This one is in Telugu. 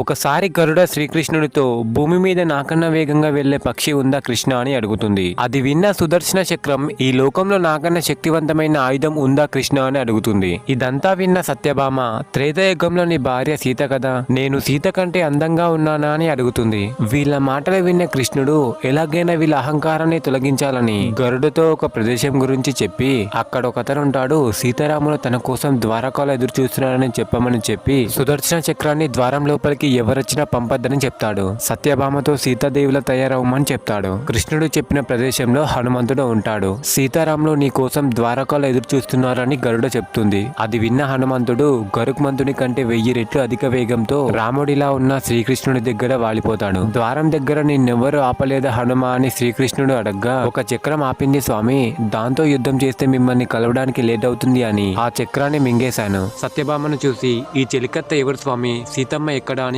ఒకసారి గరుడ శ్రీకృష్ణుడితో భూమి మీద నాకన్నా వేగంగా వెళ్లే పక్షి ఉందా కృష్ణ అని అడుగుతుంది. అది విన్న సుదర్శన చక్రం ఈ లోకంలో నాకన్నా శక్తివంతమైన ఆయుధం ఉందా కృష్ణ అని అడుగుతుంది. ఇదంతా విన్న సత్యభామ త్రేతాయుగంలో నీ భార్య సీత కదా, నేను సీత కంటే అందంగా ఉన్నానా అని అడుగుతుంది. వీళ్ళ మాటలు విన్న కృష్ణుడు ఎలాగైనా వీళ్ళ అహంకారాన్ని తొలగించాలని గరుడతో ఒక ప్రదేశం గురించి చెప్పి అక్కడ ఒకతనుంటాడు, సీతారాములు తన కోసం ద్వారకాలో ఎదురు చూస్తున్నారని చెప్పమని చెప్పి సుదర్శన చక్రాన్ని ద్వారం లోపలికి ఎవరొచ్చినా పంపద్దని చెప్తాడు. సత్యభామతో సీతాదేవిలా తయారవమని చెప్తాడు. కృష్ణుడు చెప్పిన ప్రదేశంలో హనుమంతుడు ఉంటాడు. సీతారాములు నీ కోసం ద్వారకాలో ఎదురు చూస్తున్నారని గరుడ చెప్తుంది. అది విన్న హనుమంతుడు గరుక్మంతుని కంటే 1000 రెట్లు అధిక వేగంతో రాముడిలా ఉన్న శ్రీకృష్ణుడి దగ్గర వాలిపోతాడు. ద్వారం దగ్గర నిన్నెవ్వరూ ఆపలేదా హనుమ అని శ్రీకృష్ణుడు అడగ్గా, ఒక చక్రం ఆపింది స్వామి, దాంతో యుద్ధం చేస్తే మిమ్మల్ని కలవడానికి లేట్ అవుతుంది అని ఆ చక్రాన్ని మింగేశాను. సత్యభామను చూసి ఈ చెలికత్త ఎవరు స్వామి, సీతమ్మ ఎక్కడా అని